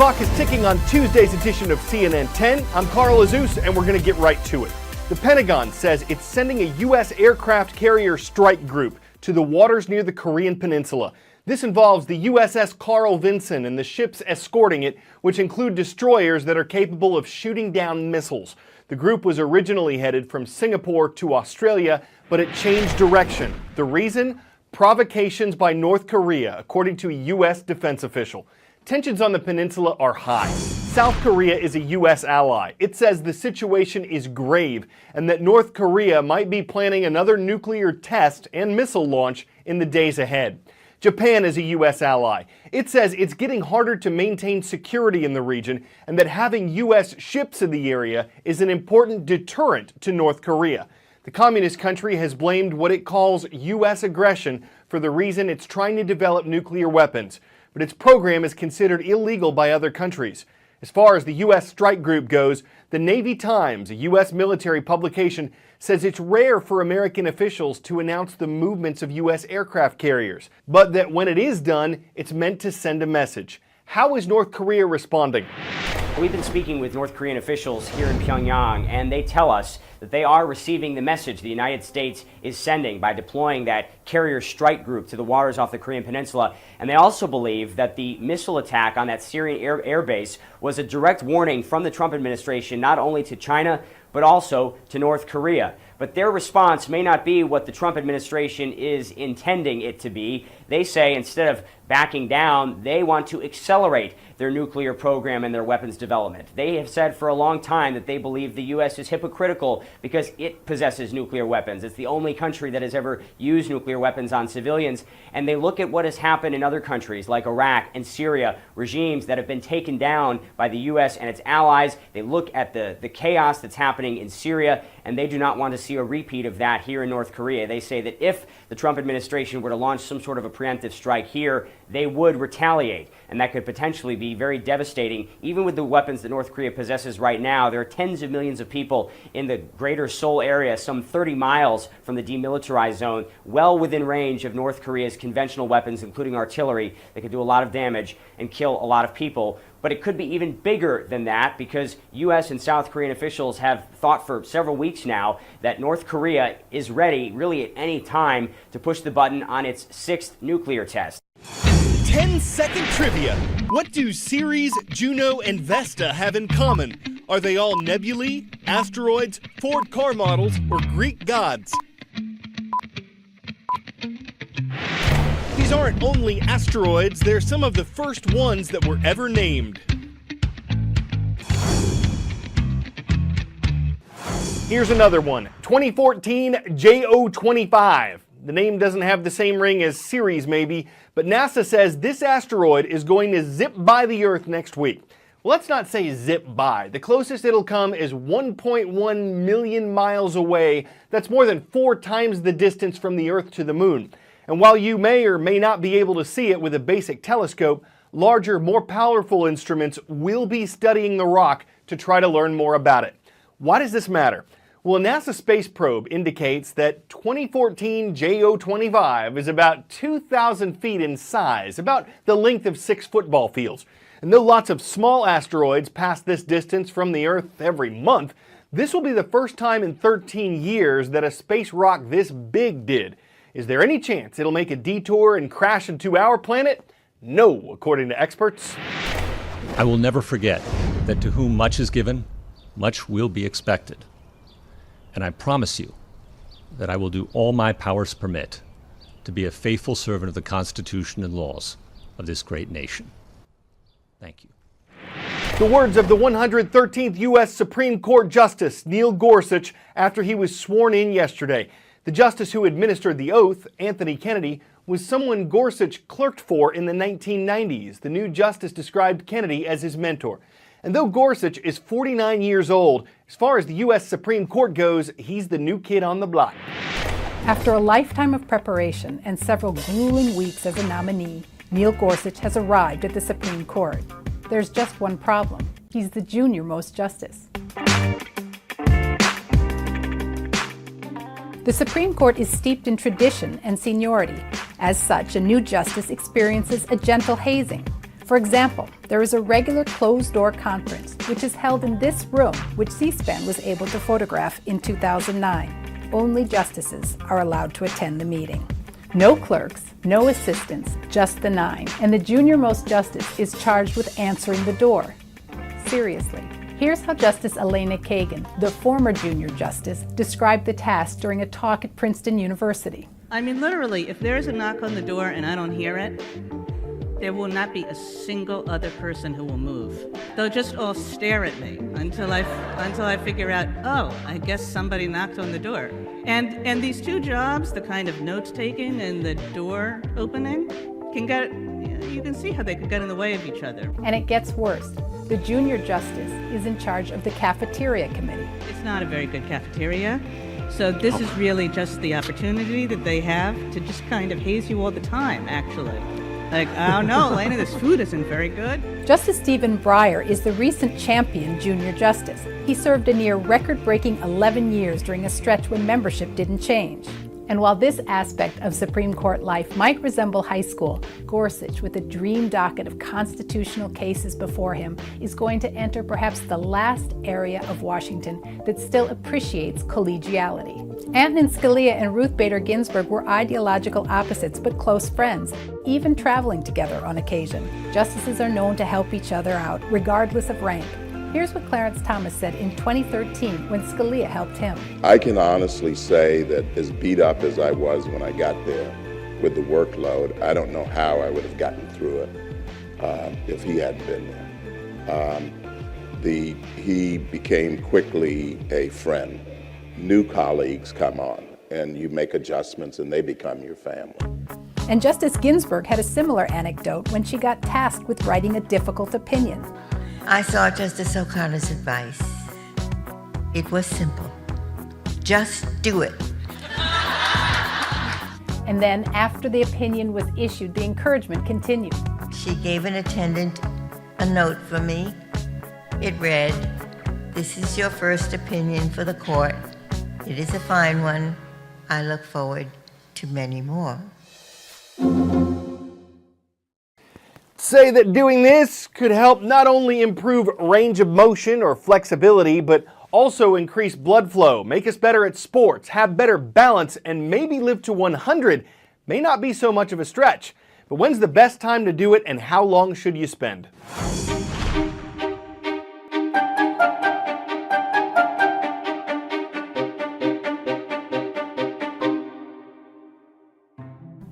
clock is ticking on Tuesday's edition of CNN 10. I'm Carl Azus, and we're going to get right to it. The Pentagon says it's sending a U.S. aircraft carrier strike group to the waters near the Korean Peninsula. This involves the USS Carl Vinson and the ships escorting it, which include destroyers that are capable of shooting down missiles. The group was originally headed from Singapore to Australia, but it changed direction. The reason? Provocations by North Korea, according to a U.S. defense official. Tensions on the peninsula are high. South Korea is a U.S. ally. It says the situation is grave and that North Korea might be planning another nuclear test and missile launch in the days ahead. Japan is a U.S. ally. It says it's getting harder to maintain security in the region and that having U.S. ships in the area is an important deterrent to North Korea. The communist country has blamed what it calls U.S. aggression for the reason it's trying to develop nuclear weapons, but its program is considered illegal by other countries. As far as the U.S. strike group goes, the Navy Times, a U.S. military publication, says it's rare for American officials to announce the movements of U.S. aircraft carriers, but that when it is done, it's meant to send a message. How is North Korea responding? We've been speaking with North Korean officials here in Pyongyang, and they tell us that they are receiving the message the United States is sending by deploying that carrier strike group to the waters off the Korean Peninsula. And they also believe that the missile attack on that Syrian air base was a direct warning from the Trump administration, not only to China, but also to North Korea. But their response may not be what the Trump administration is intending it to be. They say instead of backing down, they want to accelerate their nuclear program and their weapons development. They have said for a long time that they believe the U.S. is hypocritical because it possesses nuclear weapons. It's the only country that has ever used nuclear weapons on civilians. And they look at what has happened in other countries like Iraq and Syria, regimes that have been taken down by the U.S. and its allies. They look at the chaos that's happening in Syria, and they do not want to see a repeat of that here in North Korea. They say that if the Trump administration were to launch some sort of a preemptive strike here, they would retaliate, and that could potentially be very devastating. Even with the weapons that North Korea possesses right now, there are tens of millions of people in the greater Seoul area, some 30 miles from the demilitarized zone, well within range of North Korea's conventional weapons, including artillery, that could do a lot of damage and kill a lot of people. But it could be even bigger than that because U.S. and South Korean officials have thought for several weeks now that North Korea is ready, really at any time, to push the button on its 6th nuclear test. 10-second trivia. What do Ceres, Juno, and Vesta have in common? Are they all nebulae, asteroids, Ford car models, or Greek gods? These aren't only asteroids, they're some of the first ones that were ever named. Here's another one, 2014 JO25. The name doesn't have the same ring as Ceres maybe, but NASA says this asteroid is going to zip by the Earth next week. Well, let's not say zip by. The closest it'll come is 1.1 million miles away. That's more than 4 times the distance from the Earth to the Moon. And while you may or may not be able to see it with a basic telescope, larger, more powerful instruments will be studying the rock to try to learn more about it. Why does this matter? Well, a NASA space probe indicates that 2014 JO25 is about 2,000 feet in size, about the length of 6 football fields. And though lots of small asteroids pass this distance from the Earth every month, this will be the first time in 13 years that a space rock this big did. Is there any chance it'll make a detour and crash into our planet? No, according to experts. I will never forget that to whom much is given, much will be expected. And I promise you that I will do all my powers permit to be a faithful servant of the Constitution and laws of this great nation. Thank you. The words of the 113th U.S. Supreme Court Justice Neil Gorsuch after he was sworn in yesterday. The justice who administered the oath, Anthony Kennedy, was someone Gorsuch clerked for in the 1990s. The new justice described Kennedy as his mentor. And though Gorsuch is 49 years old, as far as the U.S. Supreme Court goes, he's the new kid on the block. After a lifetime of preparation and several grueling weeks as a nominee, Neil Gorsuch has arrived at the Supreme Court. There's just one problem. He's the junior-most justice. The Supreme Court is steeped in tradition and seniority. As such, a new justice experiences a gentle hazing. For example, there is a regular closed-door conference, which is held in this room, which C-SPAN was able to photograph in 2009. Only justices are allowed to attend the meeting. No clerks, no assistants, just the 9. And the junior-most justice is charged with answering the door. Seriously. Here's how Justice Elena Kagan, the former junior justice, described the task during a talk at Princeton University. I mean, literally, if there is a knock on the door and I don't hear it, there will not be a single other person who will move. They'll just all stare at me until I figure out, oh, I guess somebody knocked on the door. And these two jobs, the kind of notes taking and the door opening, you can see how they could get in the way of each other. And it gets worse. The junior justice is in charge of the cafeteria committee. It's not a very good cafeteria. So this is really just the opportunity that they have to just kind of haze you all the time, actually. Like, oh no, Elena, this food isn't very good. Justice Stephen Breyer is the recent champion junior justice. He served a near record-breaking 11 years during a stretch when membership didn't change. And while this aspect of Supreme Court life might resemble high school, Gorsuch, with a dream docket of constitutional cases before him, is going to enter perhaps the last area of Washington that still appreciates collegiality. Antonin Scalia and Ruth Bader Ginsburg were ideological opposites but close friends, even traveling together on occasion. Justices are known to help each other out, regardless of rank. Here's what Clarence Thomas said in 2013 when Scalia helped him. I can honestly say that as beat up as I was when I got there with the workload, I don't know how I would have gotten through it if he hadn't been there. He became quickly a friend. New colleagues come on and you make adjustments and they become your family. And Justice Ginsburg had a similar anecdote when she got tasked with writing a difficult opinion. I saw Justice O'Connor's advice. It was simple. Just do it. And then, after the opinion was issued, the encouragement continued. She gave an attendant a note for me. It read, "This is your first opinion for the court. It is a fine one. I look forward to many more." Say that doing this could help not only improve range of motion or flexibility, but also increase blood flow, make us better at sports, have better balance, and maybe live to 100 may not be so much of a stretch. But when's the best time to do it, and how long should you spend?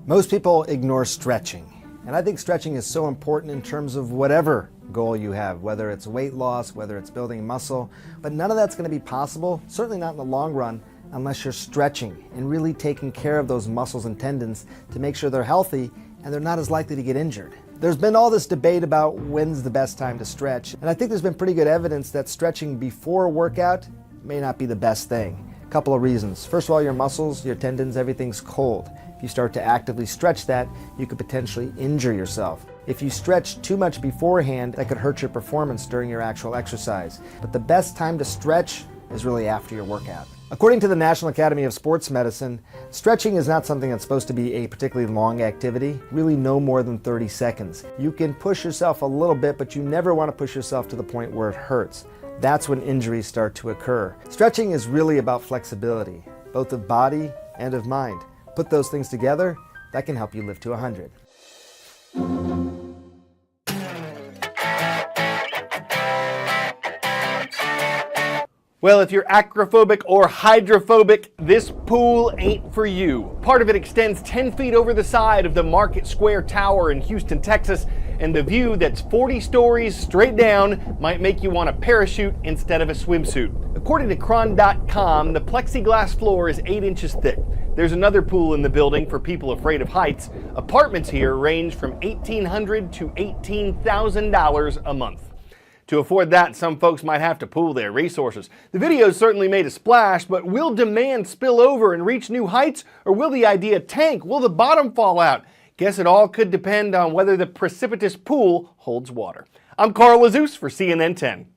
Most people ignore stretching. And I think stretching is so important in terms of whatever goal you have, whether it's weight loss, whether it's building muscle. But none of that's going to be possible, certainly not in the long run, unless you're stretching and really taking care of those muscles and tendons to make sure they're healthy and they're not as likely to get injured. There's been all this debate about when's the best time to stretch. And I think there's been pretty good evidence that stretching before a workout may not be the best thing. A couple of reasons. First of all, your muscles, your tendons, everything's cold. If you start to actively stretch that, you could potentially injure yourself. If you stretch too much beforehand, that could hurt your performance during your actual exercise. But the best time to stretch is really after your workout. According to the National Academy of Sports Medicine, stretching is not something that's supposed to be a particularly long activity, really no more than 30 seconds. You can push yourself a little bit, but you never want to push yourself to the point where it hurts. That's when injuries start to occur. Stretching is really about flexibility, both of body and of mind. Put those things together, that can help you live to 100. Well, if you're acrophobic or hydrophobic, this pool ain't for you. Part of it extends 10 feet over the side of the Market Square Tower in Houston, Texas, and the view that's 40 stories straight down might make you want a parachute instead of a swimsuit. According to Cron.com, the plexiglass floor is 8 inches thick. There's another pool in the building for people afraid of heights. Apartments here range from $1,800 to $18,000 a month. To afford that, some folks might have to pool their resources. The video certainly made a splash, but will demand spill over and reach new heights, or will the idea tank? Will the bottom fall out? Guess it all could depend on whether the precipitous pool holds water. I'm Carl Azus for CNN 10.